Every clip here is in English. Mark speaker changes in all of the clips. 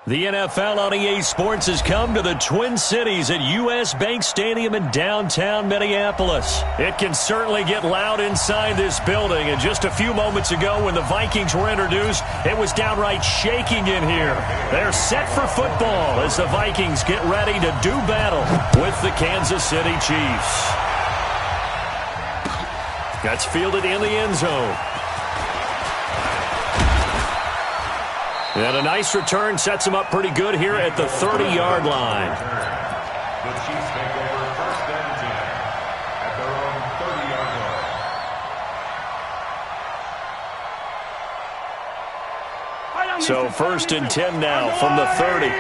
Speaker 1: The NFL on EA Sports has come to the Twin Cities at U.S. Bank Stadium in downtown Minneapolis. It can certainly get loud inside this building, and just a few moments ago when the Vikings were introduced, it was downright shaking in here. They're set for football as the Vikings get ready to do battle with the Kansas City Chiefs. That's fielded in the end zone. And a nice return sets him up pretty good here at the 30-yard line.
Speaker 2: The Chiefs take over first and 10 at their own 30-yard line.
Speaker 1: So first and 10 now from the 30.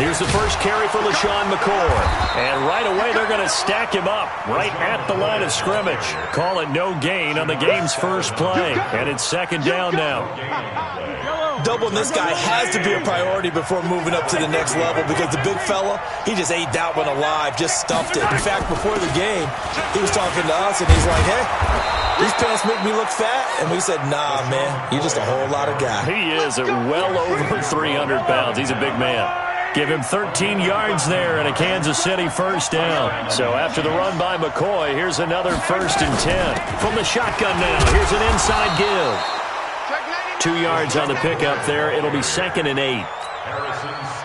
Speaker 1: Here's the first carry for LaShawn McCoy. And right away, they're going to stack him up right at the line of scrimmage. Call it no gain on the game's first play. And it's second down now.
Speaker 3: Doubling this guy has to be a priority before moving up to the next level because the big fella, he just ate that one alive, just stuffed it. In fact, before the game, he was talking to us, and he's like, hey, these pants make me look fat. And we said, nah, man, you're just a whole lot of guy.
Speaker 1: He is at well over 300 pounds. He's a big man. Give him 13 yards there and a Kansas City first down. So after the run by McCoy, here's another first and 10. From the shotgun now, here's an inside give. 2 yards on the pickup there. It'll be second and 8.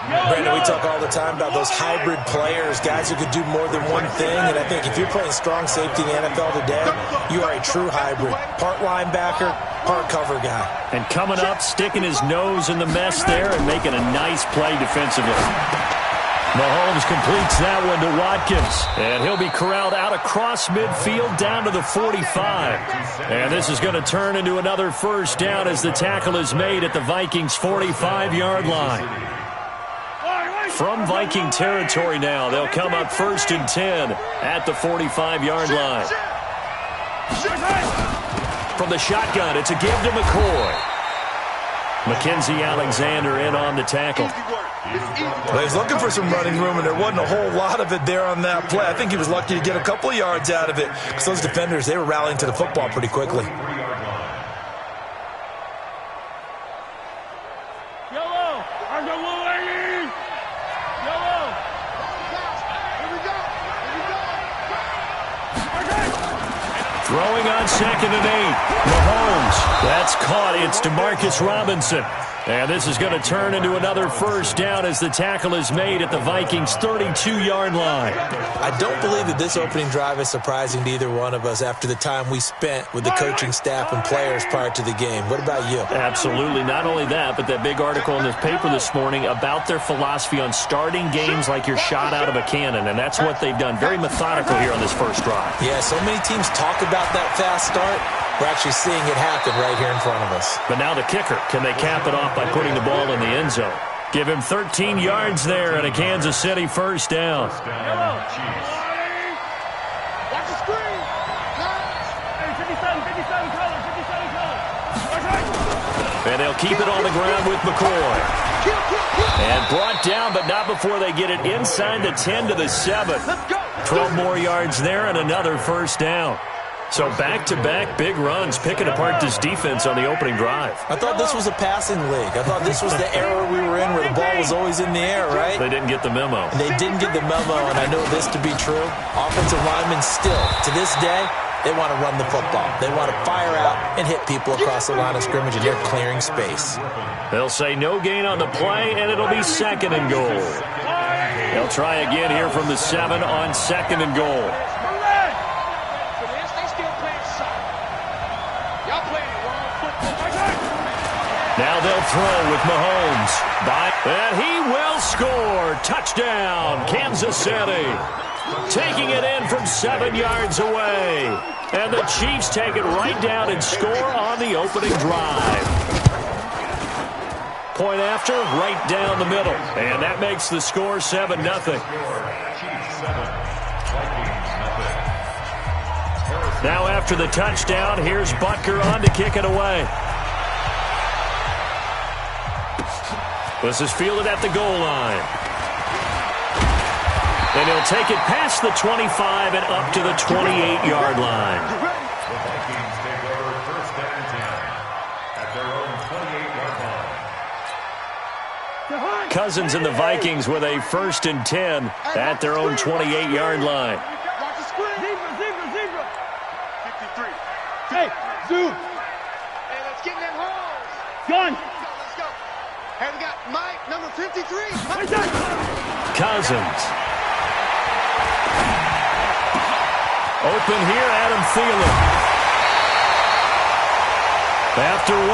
Speaker 3: Brandon, we talk all the time about those hybrid players, guys who could do more than one thing. And I think if you're playing strong safety in the NFL today, you are a true hybrid. Part linebacker, part cover guy.
Speaker 1: And coming up, sticking his nose in the mess there and making a nice play defensively. Mahomes completes that one to Watkins. And he'll be corralled out across midfield down to the 45. And this is going to turn into another first down as the tackle is made at the Vikings' 45-yard line. From Viking territory now, they'll come up first and 10 at the 45-yard line. From the shotgun, it's a give to McCoy. Mackenzie Alexander in on the tackle.
Speaker 3: Well, he was looking for some running room, and there wasn't a whole lot of it there on that play. I think he was lucky to get a couple of yards out of it because those defenders, they were rallying to the football pretty quickly.
Speaker 1: Throwing on second and 8. Mahomes. That's caught. It's DeMarcus Robinson. And this is going to turn into another first down as the tackle is made at the Vikings' 32-yard line.
Speaker 3: I don't believe that this opening drive is surprising to either one of us after the time we spent with the coaching staff and players prior to the game. What about you?
Speaker 1: Absolutely. Not only that, but that big article in this paper this morning about their philosophy on starting games like you're shot out of a cannon, and that's what they've done. Very methodical here on this first drive.
Speaker 3: Yeah, so many teams talk about that fast start. We're actually seeing it happen right here in front of us.
Speaker 1: But now the kicker. Can they cap it off by putting the ball in the end zone? Give him 13 yards there and a Kansas City first down. And they'll keep it on the ground with McCoy. And brought down, but not before they get it inside the 10 to the 7. 12 more yards there and another first down. So back-to-back big runs, picking apart this defense on the opening drive.
Speaker 3: I thought this was a passing league. I thought this was the era we were in where the ball was always in the air, right?
Speaker 1: They didn't get the memo.
Speaker 3: They didn't get the memo, and I know this to be true. Offensive linemen still, to this day, they want to run the football. They want to fire out and hit people across the line of scrimmage, and they're clearing space.
Speaker 1: They'll say no gain on the play, and it'll be second and goal. They'll try again here from the 7 on second and goal. Now they'll throw with Mahomes. And he will score. Touchdown, Kansas City. Taking it in from 7 yards away. And the Chiefs take it right down and score on the opening drive. Point after, right down the middle. And that makes the score 7-0. Now after the touchdown, here's Butker on to kick it away. This is fielded at the goal line. And he'll take it past the 25 and up to the 28-yard line. Cousins and the Vikings with a 1st and 10 at their own 28-yard line.
Speaker 4: Hey, zoom. Hey, let's get in them holes. Gun. Let's go. Hey, we got Mike, number 53.
Speaker 1: Cousins. Open here, Adam Thielen. After 7-0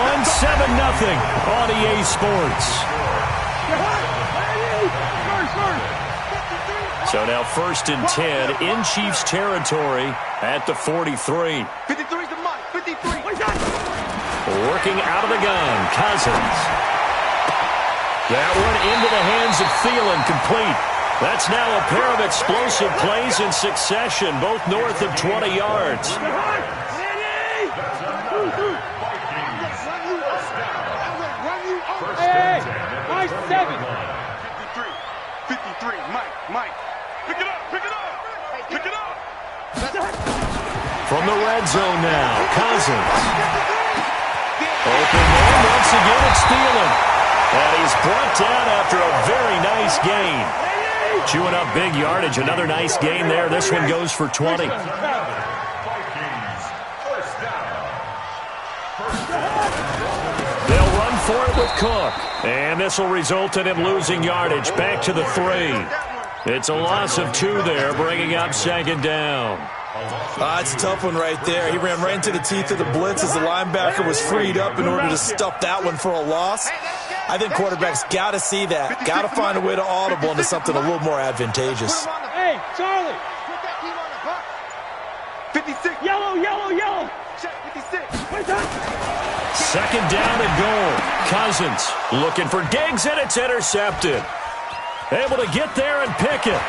Speaker 1: on EA Sports. So now 1st and 10 in Chiefs territory at the 43.
Speaker 4: 53's the Mike. 53.
Speaker 1: Working out of the gun, Cousins. That one into the hands of Thielen, complete. That's now a pair of explosive plays in succession, both north of 20 yards.
Speaker 4: Hey, Mike 7. 53, Mike. Pick it up.
Speaker 1: From the red zone now, Cousins. Open man, once again it's Thielen. And he's brought down after a very nice gain. Chewing up big yardage, another nice gain there. This one goes for 20. They'll run for it with Cook. And this will result in him losing yardage back to the 3. It's a loss of 2 there, bringing up 2nd down.
Speaker 3: It's a tough one right there. He ran right into the teeth of the blitz as the linebacker was freed up in order to stuff that one for a loss. I think quarterbacks got to see that. Got to find a way to audible into something a little more advantageous.
Speaker 4: Hey, Charlie. Put that team on the buck. 56. Yellow. Check 56.
Speaker 1: 2nd down and goal. Cousins looking for Diggs, and it's intercepted. Able to get there and pick it.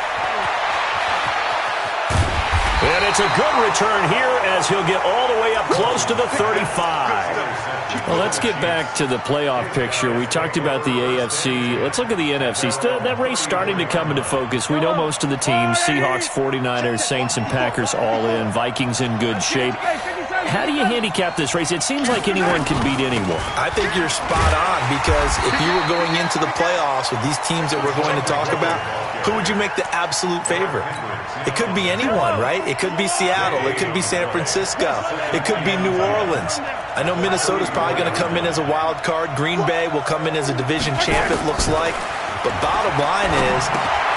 Speaker 1: And it's a good return here as he'll get all the way up close to the 35. Well, let's get back to the playoff picture. We talked about the AFC. Let's look at the NFC. Still, that race starting to come into focus. We know most of the teams, Seahawks, 49ers, Saints, and Packers all in. Vikings in good shape. How do you handicap this race? It seems like anyone can beat anyone.
Speaker 3: I think you're spot on, because if you were going into the playoffs with these teams that we're going to talk about, who would you make the absolute favorite? It could be anyone, right? It could be Seattle. It could be San Francisco. It could be New Orleans. I know Minnesota's probably going to come in as a wild card. Green Bay will come in as a division champ, it looks like. But bottom line is,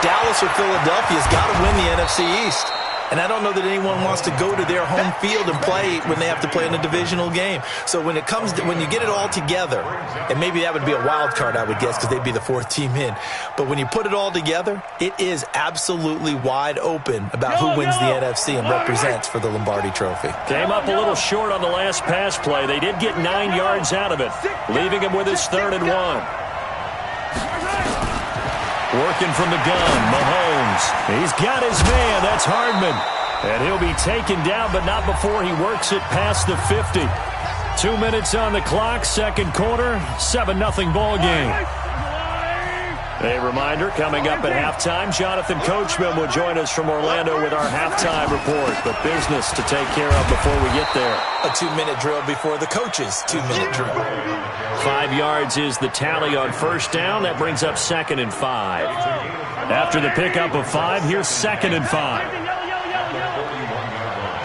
Speaker 3: Dallas or Philadelphia's got to win the NFC East. And I don't know that anyone wants to go to their home field and play when they have to play in a divisional game. So when it comes to, when you get it all together, and maybe that would be a wild card, I would guess, because they'd be the 4th team in. But when you put it all together, it is absolutely wide open about who wins the NFC and represents for the Lombardi Trophy.
Speaker 1: Came up a little short on the last pass play. They did get 9 yards out of it, leaving him with his 3rd and 1. Working from the gun, Mahomes. He's got his man. That's Hardman. And he'll be taken down, but not before he works it past the 50. 2 minutes on the clock, 2nd quarter, 7-0 ball game. A reminder, coming up at halftime, Jonathan Coachman will join us from Orlando with our halftime report. But business to take care of before we get there.
Speaker 3: A 2-minute drill before the coach's 2-minute drill.
Speaker 1: 5 yards is the tally on 1st down. That brings up 2nd and 5. After the pickup of 5, here's 2nd and 5.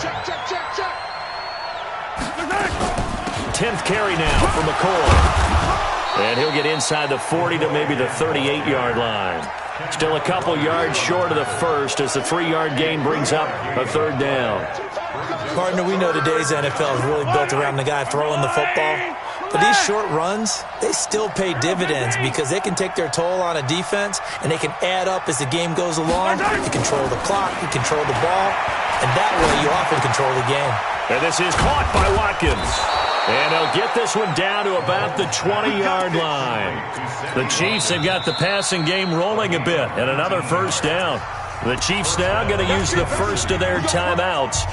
Speaker 4: Check.
Speaker 1: 10th carry now for McCoy. And he'll get inside the 40 to maybe the 38-yard line. Still a couple yards short of the 1st as the 3-yard gain brings up a 3rd down.
Speaker 3: Partner, we know today's NFL is really built around the guy throwing the football. But these short runs, they still pay dividends because they can take their toll on a defense and they can add up as the game goes along. You control the clock, you control the ball, and that way you often control the game.
Speaker 1: And this is caught by Watkins. And they'll get this one down to about the 20-yard line. The Chiefs have got the passing game rolling a bit, and another 1st down. The Chiefs now going to use the first of their timeouts,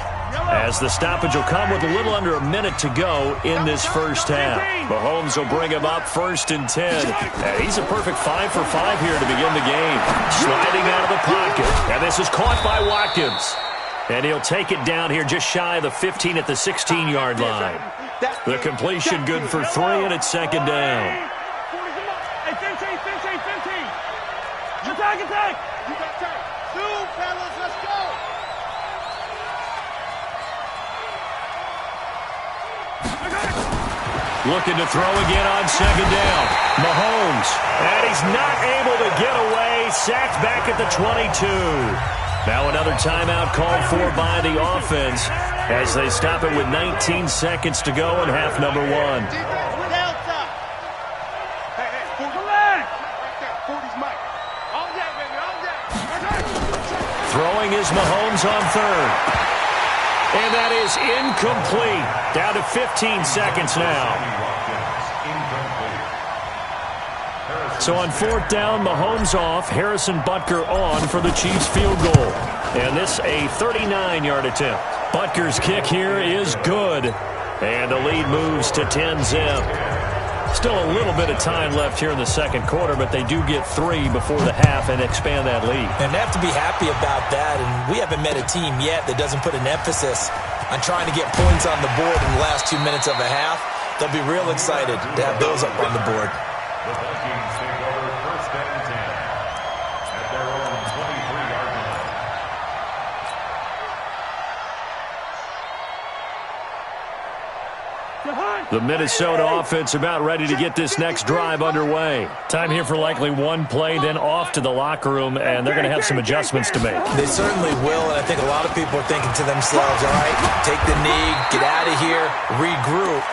Speaker 1: as the stoppage will come with a little under a minute to go in this 1st half. Mahomes will bring him up 1st and 10. And he's a perfect 5 for 5 here to begin the game. Sliding out of the pocket. And this is caught by Watkins. And he'll take it down here just shy of the 15 at the 16-yard line. The completion good for 3, and it's 2nd down.
Speaker 4: You got time. Two, fellas, let's go.
Speaker 1: Looking to throw again on second down. Mahomes. And he's not able to get away. Sacked back at the 22. Now another timeout called for by the offense as they stop it with 19 seconds to go in half number one.
Speaker 4: Defense with Elsa. Hey, 40. Right there. 40's Mike. All day, baby, all day.
Speaker 1: Throwing is Mahomes on third. And that is incomplete. Down to 15 seconds now. So on fourth down, Mahomes off, Harrison Butker on for the Chiefs field goal. And this a 39-yard attempt. Butker's kick here is good. And the lead moves to 10-zip. Still a little bit of time left here in the second quarter, but they do get 3 before the half and expand that lead.
Speaker 3: And they have to be happy about that, and we haven't met a team yet that doesn't put an emphasis on trying to get points on the board in the last 2 minutes of a half. They'll be real excited to have those up on the board.
Speaker 2: The Vikings take over first and 10 at their own 23-yard line.
Speaker 1: The Minnesota offense about ready to get this next drive underway. Time here for likely one play, then off to the locker room, and they're going to have some adjustments to make.
Speaker 3: They certainly will, and I think a lot of people are thinking to themselves, all right, take the knee, get out of here, regroup.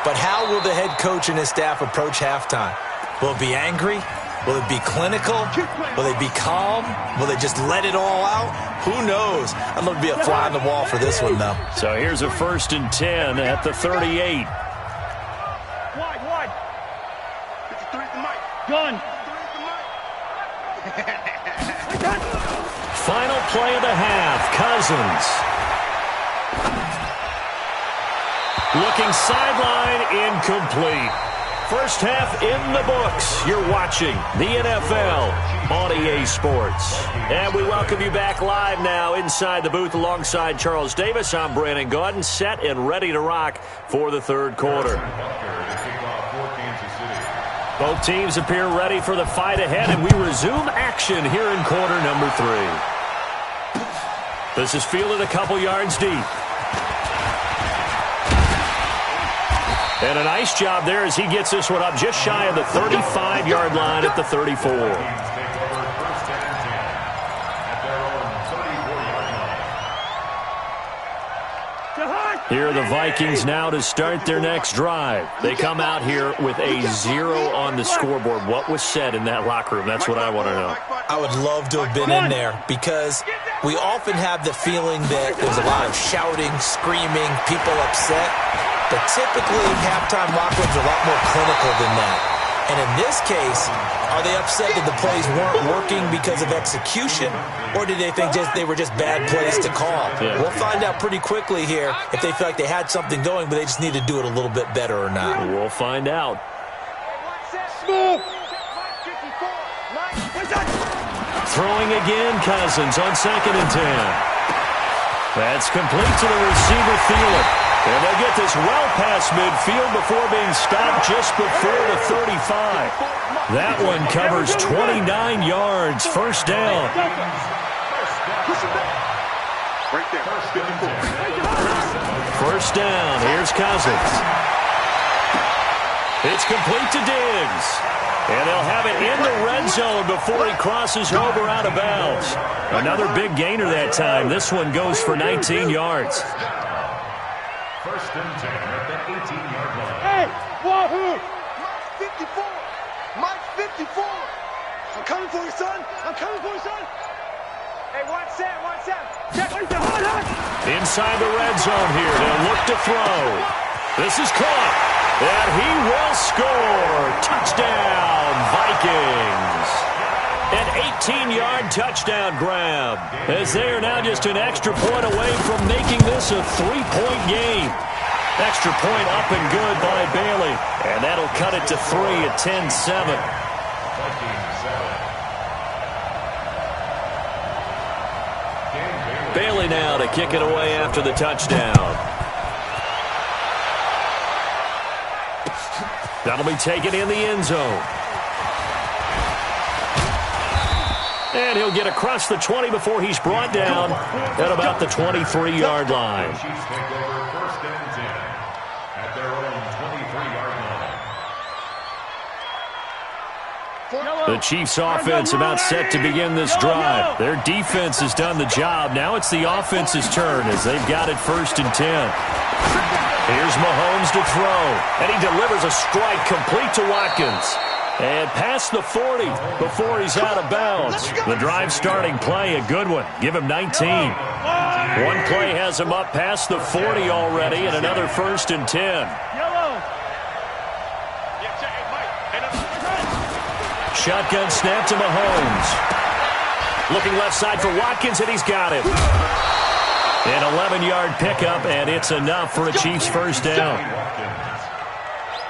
Speaker 3: But how will the head coach and his staff approach halftime? Will it be angry? Will it be clinical? Will they be calm? Will they just let it all out? Who knows? I'd love to be a fly on the wall for this one, though.
Speaker 1: So here's a 1st and 10 at the 38.
Speaker 4: Wide. 53's the Mike.
Speaker 5: Gun.
Speaker 4: 53's the Mike.
Speaker 1: Final play of the half, Cousins. Looking sideline, incomplete. First half in the books. You're watching the NFL on EA Sports. And we welcome you back live now inside the booth alongside Charles Davis. I'm Brandon Gaudin, set and ready to rock for the third quarter. Both teams appear ready for the fight ahead, and we resume action here in quarter number 3. This is fielded a couple yards deep. And a nice job there as he gets this one up just shy of the 35-yard line at the 34. Here are the Vikings now to start their next drive. They come out here with a 0 on the scoreboard. What was said in that locker room? That's what I want to know.
Speaker 3: I would love to have been in there because we often have the feeling that there's a lot of shouting, screaming, people upset. But typically, halftime locker rooms are a lot more clinical than that. And in this case, are they upset that the plays weren't working because of execution? Or did they think they were just bad plays to call?
Speaker 1: Yeah.
Speaker 3: We'll find out pretty quickly here if they feel like they had something going, but they just need to do it a little bit better or not.
Speaker 1: We'll find out. Throwing again, Cousins on 2nd and 10. That's complete to the receiver, Thielen. And they'll get this well past midfield before being stopped just before the 35. That one covers 29 yards. First down.
Speaker 4: Right there.
Speaker 1: First down. Here's Cousins. It's complete to Diggs. And they'll have it in the red zone before he crosses over out of bounds. Another big gainer that time. This one goes for 19 yards.
Speaker 2: First and 10 at the 18-yard line.
Speaker 4: Hey, wahoo! Mike 54. Mike 54. I'm coming for you, son. I'm coming for you, son. Hey, watch that. Check.
Speaker 1: Inside the red zone here. They'll look to throw. This is caught. And he will score. Touchdown, Vikings. An 18-yard touchdown grab, as they are now just an extra point away from making this a 3-point game. Extra point up and good by Bailey, and that'll cut it to 3 at 10-7. Bailey now to kick it away after the touchdown. That'll be taken in the end zone. And he'll get across the 20 before he's brought down at about the 23-yard line.
Speaker 2: Chiefs take over first and 10 at their own 23-yard line.
Speaker 1: The Chiefs offense about set to begin this drive. Their defense has done the job. Now it's the offense's turn as they've got it first and 10. Here's Mahomes to throw, and he delivers a strike complete to Watkins. And past the 40 before he's out of bounds. The drive starting play, a good one. Give him 19. One play has him up past the 40 already, and another first and 10. Shotgun snap to Mahomes. Looking left side for Watkins, and he's got him. An 11-yard pickup, and it's enough for a Chiefs first down.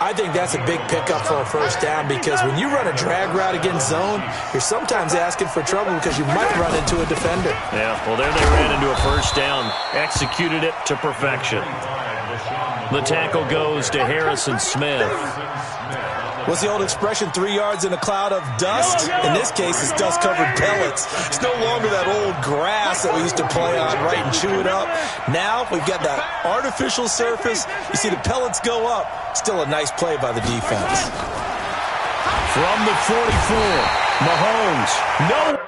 Speaker 3: I think that's a big pickup for a first down because when you run a drag route against zone, you're sometimes asking for trouble because you might run into a defender.
Speaker 1: Yeah, well, there they ran into a first down. Executed it to perfection. The tackle goes to Harrison Smith.
Speaker 3: What's the old expression, 3 yards in a cloud of dust? In this case, it's dust-covered pellets. It's no longer that old grass that we used to play on, right, and chew it up. Now we've got that artificial surface. You see the pellets go up. Still a nice play by the defense.
Speaker 1: From the 44, Mahomes. No.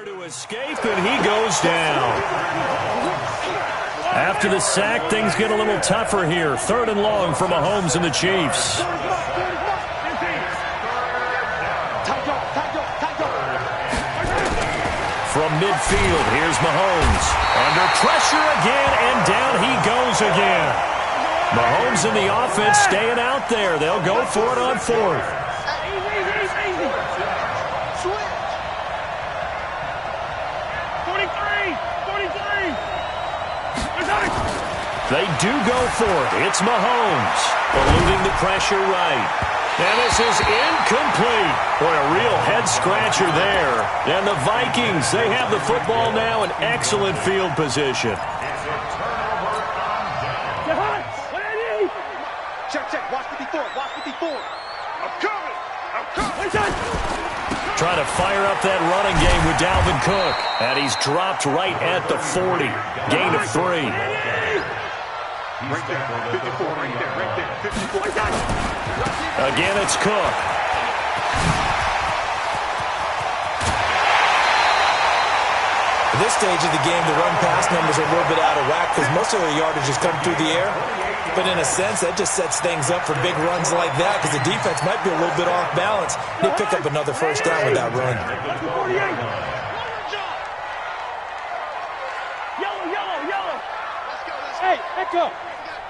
Speaker 1: To escape, and he goes down. After the sack, things get a little tougher here. 3rd and long for Mahomes and the Chiefs. From midfield, here's Mahomes. Under pressure again, and down he goes again. Mahomes and the offense staying out there. They'll go for it on 4th. They do go for it. It's Mahomes. Eluding the pressure right. And this is incomplete. Boy, a real head-scratcher there. And the Vikings, they have the football now in excellent field position.
Speaker 4: Check. Watch 54. I'm coming.
Speaker 1: Trying to fire up that running game with Dalvin Cook. And he's dropped right at the 40. Gain of 3.
Speaker 4: Right there, 54, right there, 54.
Speaker 1: Again, it's Cook.
Speaker 3: At this stage of the game, the run-pass numbers are a little bit out of whack because most of their yardage has come through the air. But in a sense, that just sets things up for big runs like that because the defense might be a little bit off balance. They pick up another first down with that run.
Speaker 4: Yellow. Hey, echo.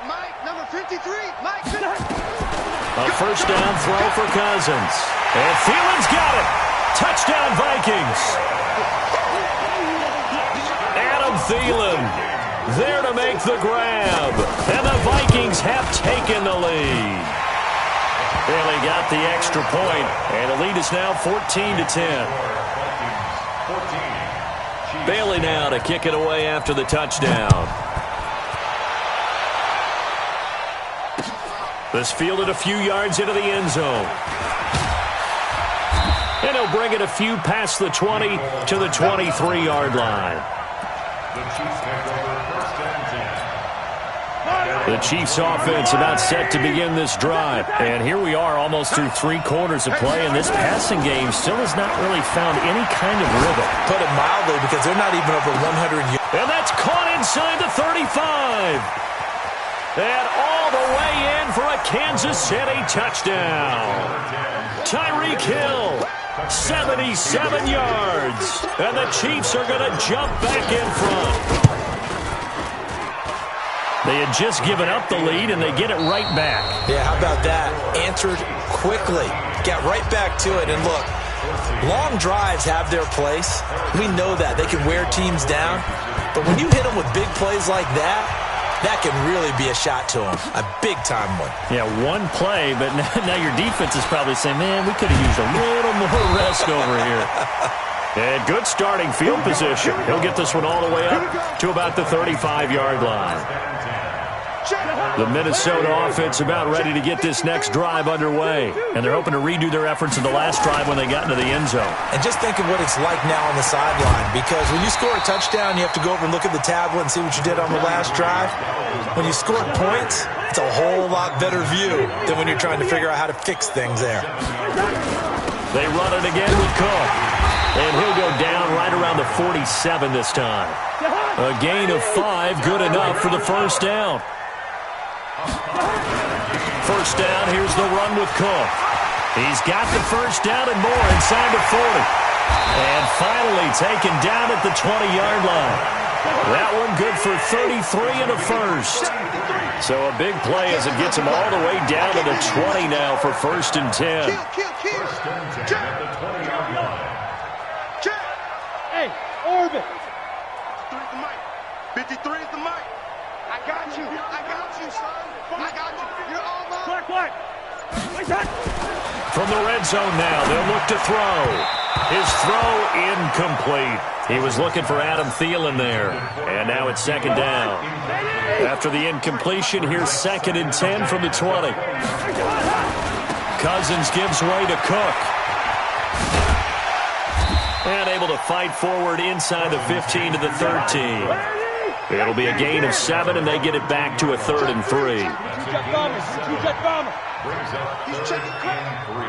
Speaker 4: Mike, number 53. Mike.
Speaker 1: A first down throw for Cousins. And Thielen's got it. Touchdown, Vikings. Adam Thielen there to make the grab. And the Vikings have taken the lead. Barely got the extra point, and the lead is now 14-10. Bailey now to kick it away after the touchdown. This fielded a few yards into the end zone. And he'll bring it a few past the 20 to the 23-yard line. The Chiefs offense about set to begin this drive. And here we are almost through 3 quarters of play, and this passing game still has not really found any kind of rhythm.
Speaker 3: Put it mildly because they're not even over 100 yards.
Speaker 1: And that's caught inside the 35. And all the way in for a Kansas City touchdown. Tyreek Hill, 77 yards. And the Chiefs are going to jump back in front. They had just given up the lead, and they get it right back.
Speaker 3: Yeah, how about that? Answered quickly. Got right back to it. And look, long drives have their place. We know that. They can wear teams down. But when you hit them with big plays like that, that can really be a shot to them, a big-time one.
Speaker 1: Yeah, one play, but now your defense is probably saying, man, we could have used a little more rest over here. And good starting field position. He'll get this one all the way up to about the 35-yard line. The Minnesota offense about ready to get this next drive underway. And they're hoping to redo their efforts in the last drive when they got into the end zone.
Speaker 3: And just think of what it's like now on the sideline, because when you score a touchdown, you have to go over and look at the tablet and see what you did on the last drive. When you scored points, it's a whole lot better view than when you're trying to figure out how to fix things there.
Speaker 1: They run it again with Cook. And he'll go down right around the 47 this time. A gain of 5, good enough for the first down. First down, here's the run with Cook. He's got the first down and more inside the 40. And finally taken down at the 20-yard line. That one good for 33 and a first. So a big play as it gets him all the way down to the 20 now for first and 10.
Speaker 2: First and 10 at the 20-yard line.
Speaker 4: Hey, Orbit. 53 is the mic. I got you. I got you, son. I got you. You're all mine. Black.
Speaker 1: From the red zone now, they'll look to throw. His throw incomplete. He was looking for Adam Thielen there. And now it's second down. After the incompletion, here's second and 10 from the 20. Cousins gives way to Cook. And able to fight forward inside the 15 to the 13. It'll be a gain of 7, and they get it back to a 3rd and 3.
Speaker 2: Brings up third and 3.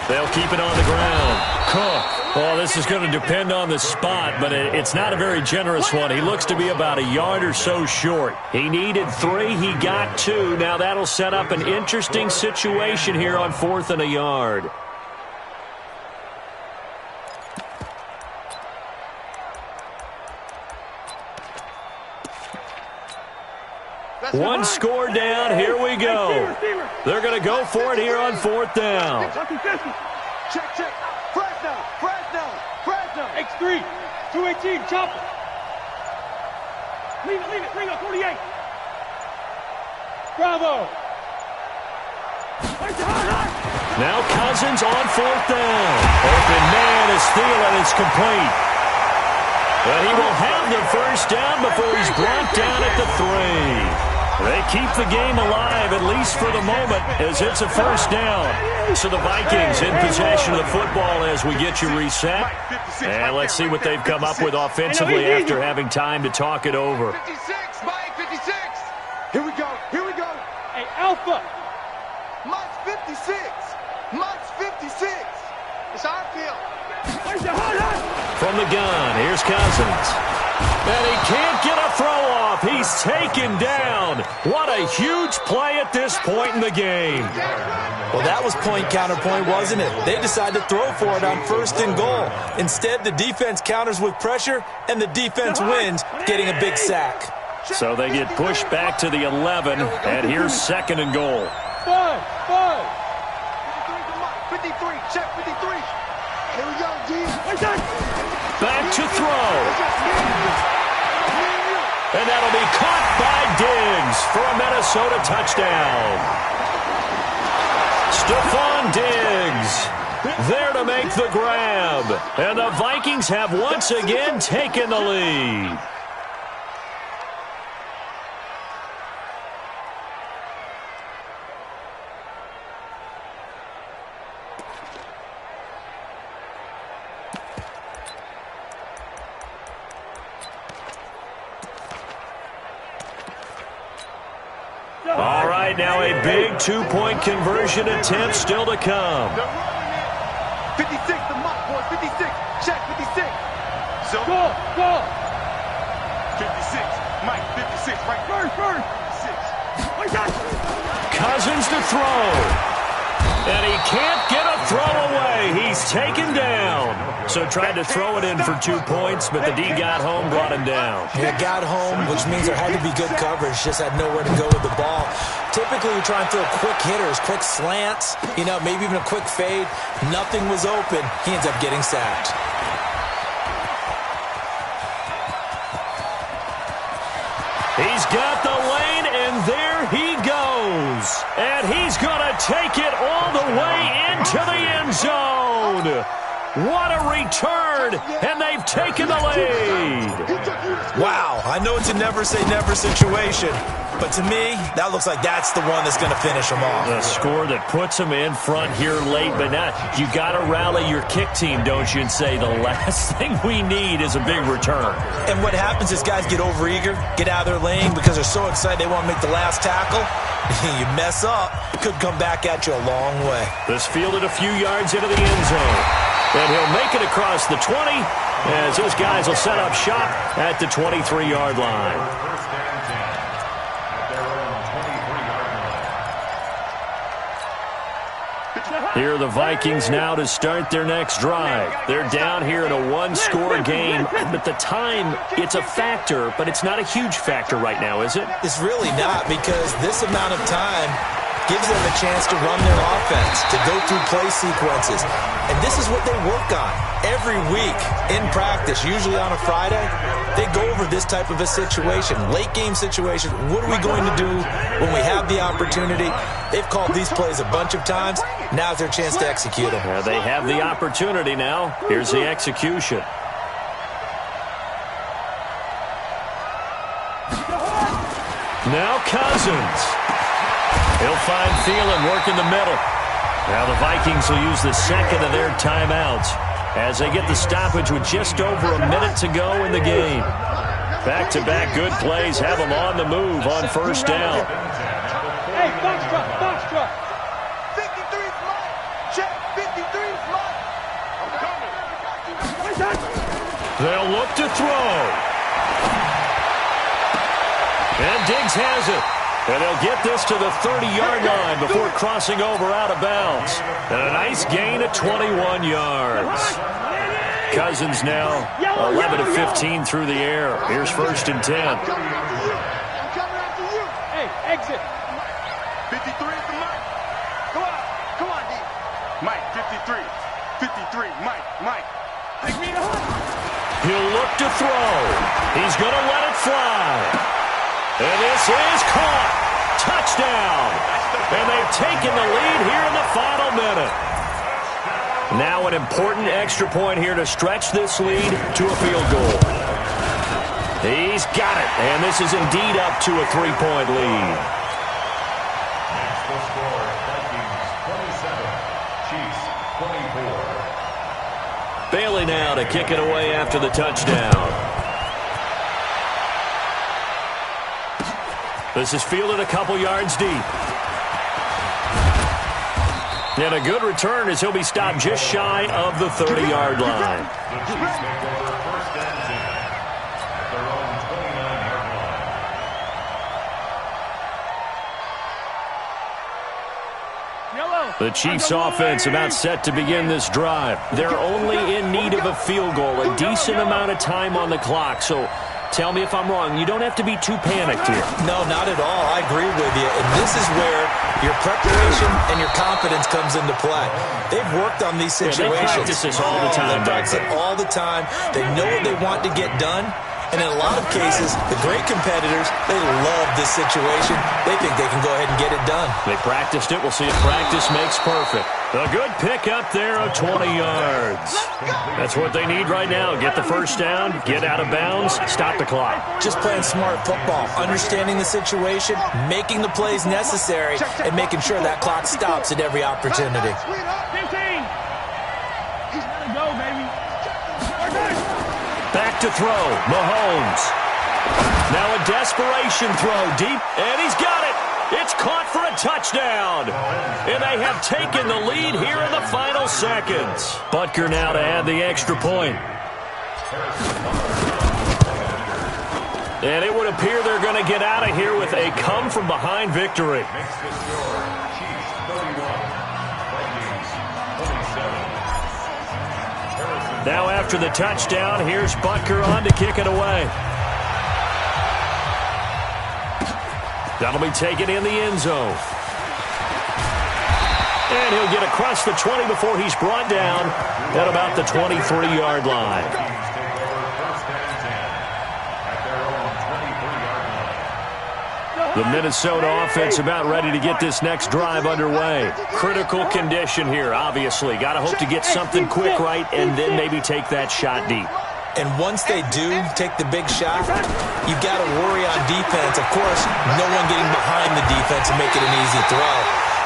Speaker 1: They'll keep it on the ground. Cook. Well, this is going to depend on the spot, but it's not a very generous one. He looks to be about a yard or so short. He needed 3. He got 2. Now that'll set up an interesting situation here on 4th and a yard. One score down. Here we go. They're going to go for it here on 4th down.
Speaker 4: Check. Fresno.
Speaker 5: X3. 218. Chopper. Leave it. Bring up 48. Bravo.
Speaker 1: Now Cousins on 4th down. Open man is Thielen. It's complete. But he will have the first down before he's brought down at the 3. They keep the game alive, at least for the moment, as it's a first down. So the Vikings in possession of the football as we get you reset. And let's see what they've come up with offensively after having time to talk it over.
Speaker 4: 56, Mike, 56. Here we go.
Speaker 5: Hey, Alpha.
Speaker 4: Mike's 56. It's our field.
Speaker 1: From the gun, here's Cousins. And he can't get a throw off. He's taken down. What a huge play at this point in the game.
Speaker 3: Well, that was point counterpoint, wasn't it? They decided to throw for it on 1st and goal. Instead, the defense counters with pressure, and the defense wins, getting a big sack.
Speaker 1: So they get pushed back to the 11, and here's 2nd and goal.
Speaker 5: 5.
Speaker 4: 53, check 53. Here we go, G.
Speaker 1: Back to throw. And that'll be caught by Diggs for a Minnesota touchdown. Stephon Diggs there to make the grab. And the Vikings have once again taken the lead. All right, now a big 2-point conversion attempt still to come.
Speaker 4: 56, the mock boys, 56. Check 56. So
Speaker 5: Go.
Speaker 4: 56, Mike, 56, right first. 56.
Speaker 1: Cousins to throw. And he can't get a throw away. He's taken down. So tried to throw it in for 2 points, but the D got home, brought him down.
Speaker 3: Yeah, got home, which means there had to be good coverage. Just had nowhere to go with the ball. Typically, you're trying to throw quick hitters, quick slants, maybe even a quick fade. Nothing was open. He ends up getting sacked.
Speaker 1: He's got the lane, and there he goes. And he's going to take it all the way into the end zone. What a return, and they've taken the lead.
Speaker 3: Wow, I know it's a never-say-never situation, but to me, that looks like that's the one that's going to finish them off.
Speaker 1: The score that puts them in front here late, but now you got to rally your kick team, don't you, and say the last thing we need is a big return.
Speaker 3: And what happens is guys get overeager, get out of their lane because they're so excited they want to make the last tackle. You mess up, it could come back at you a long way.
Speaker 1: This fielded a few yards into the end zone. And he'll make it across the 20 as his guys will set up shop at the 23-yard line.
Speaker 2: First and 10 at their own 23-yard line.
Speaker 1: Here are the Vikings now to start their next drive. They're down here in a one-score game, but the time, it's a factor, but it's not a huge factor right now, is it?
Speaker 3: It's really not, because this amount of time gives them a chance to run their offense, to go through play sequences. And this is what they work on every week in practice, usually on a Friday. They go over this type of a situation, late-game situation. What are we going to do when we have the opportunity? They've called these plays a bunch of times. Now's their chance to execute them.
Speaker 1: They have the opportunity now. Here's the execution. Now Cousins. He'll find Thielen working the middle. Now the Vikings will use the second of their timeouts as they get the stoppage with just over a minute to go in the game. Back-to-back good plays have them on the move on first down.
Speaker 5: Hey, box truck.
Speaker 4: 53 is mine. Check, 53 is mine. I'm coming.
Speaker 1: They'll look to throw. And Diggs has it. And they'll get this to the 30-yard line before crossing over out of bounds. And a nice gain of 21 yards. Cousins now 11 of 15 through the air. Here's first and 10.
Speaker 5: Hey, exit.
Speaker 4: 53 is the Mike. Come on, D. Mike, 53, Mike. Take me to home.
Speaker 1: He'll look to throw. He's going to let it fly. And this is caught. Touchdown. And they've taken the lead here in the final minute. Now an important extra point here to stretch this lead to a field goal. He's got it. And this is indeed up to a 3-point lead.
Speaker 2: Next the score, Vikings 27, Chiefs 24.
Speaker 1: Bailey now to kick it away after the touchdown. This is fielded a couple yards deep. And a good return as he'll be stopped just shy of the 30-yard line.
Speaker 2: The Chiefs make over first and 10 at their own 29-yard line.
Speaker 1: The Chiefs offense about set to begin this drive. They're only in need of a field goal, a decent amount of time on the clock. So tell me if I'm wrong. You don't have to be too panicked here.
Speaker 3: No, not at all. I agree with you. And this is where your preparation and your confidence comes into play. They've worked on these situations.
Speaker 1: They practice this all the time.
Speaker 3: They practice it all the time. They know what they want to get done. And in a lot of cases, the great competitors, they love this situation. They think they can go ahead and get it done.
Speaker 1: They practiced it. We'll see if practice makes perfect. A good pickup there of 20 yards. That's what they need right now. Get the first down, get out of bounds, stop the clock.
Speaker 3: Just playing smart football, understanding the situation, making the plays necessary, and making sure that clock stops at every opportunity.
Speaker 5: 15. He's gonna go, baby.
Speaker 1: Back to throw, Mahomes. Now a desperation throw deep, and he's got it. It's caught for a touchdown. And they have taken the lead here in the final seconds. Butker now to add the extra point. And it would appear they're going to get out of here with a come-from-behind victory.
Speaker 2: Makes the score, Chiefs 31, Vikings 27.
Speaker 1: Now after the touchdown, here's Butker on to kick it away. That'll be taken in the end zone. And he'll get across the 20 before he's brought down at about the 23-yard line. The Minnesota offense about ready to get this next drive underway. Critical condition here, obviously. Got to hope to get something quick right and then maybe take that shot deep.
Speaker 3: And once they do take the big shot, you've got to worry on defense. Of course, no one getting behind the defense and make it an easy throw.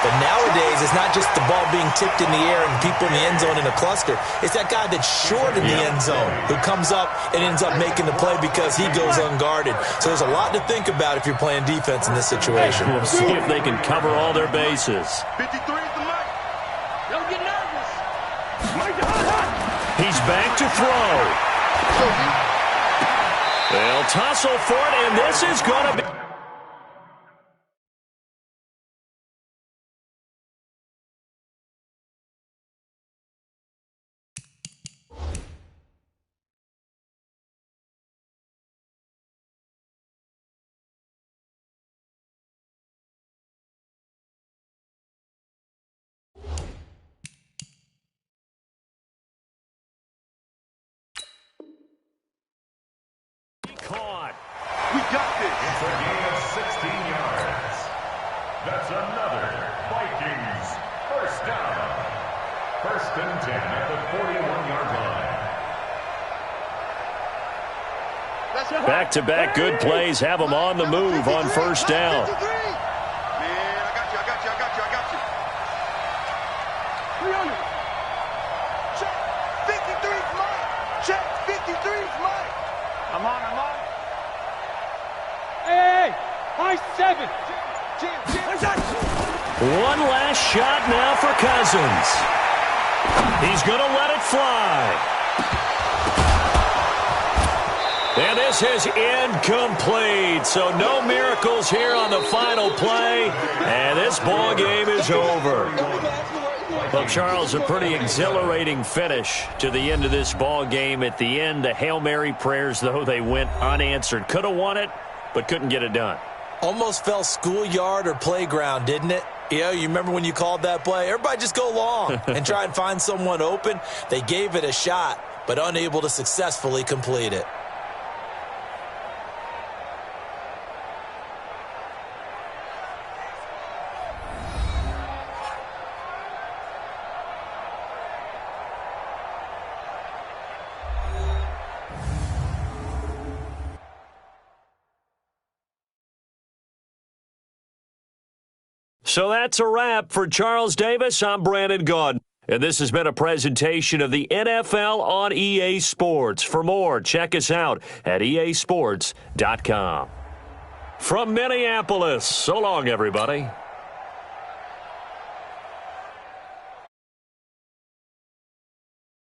Speaker 3: But nowadays, it's not just the ball being tipped in the air and people in the end zone in a cluster. It's that guy that's short in the end zone who comes up and ends up making the play because he goes unguarded. So there's a lot to think about if you're playing defense in this situation.
Speaker 1: We'll see if they can cover all their bases.
Speaker 4: 53 is the mic.
Speaker 5: Don't get nervous.
Speaker 1: He's back to throw. They'll tussle for it, and this is going to be... Caught.
Speaker 4: We got this.
Speaker 2: It's a gain of 16 yards. That's another Vikings first down. First and 10 at the 41-yard line.
Speaker 1: Back-to-back good plays have them on the move on first down.
Speaker 4: Man, I got you.
Speaker 5: 300.
Speaker 4: Check. 53's mine. Check. 53's mine. I'm on.
Speaker 5: Hey, high 7.
Speaker 1: One last shot now for Cousins. He's going to let it fly. And this is incomplete. So no miracles here on the final play. And this ball game is over. Well, Charles, a pretty exhilarating finish to the end of this ball game. At the end, the Hail Mary prayers, though, they went unanswered. Could have won it, but couldn't get it done.
Speaker 3: Almost fell schoolyard or playground, didn't it? Yeah, you remember when you called that play? Everybody just go long and try and find someone open. They gave it a shot, but unable to successfully complete it.
Speaker 1: So that's a wrap for Charles Davis. I'm Brandon Gaudin. And this has been a presentation of the NFL on EA Sports. For more, check us out at easports.com. From Minneapolis, so long, everybody.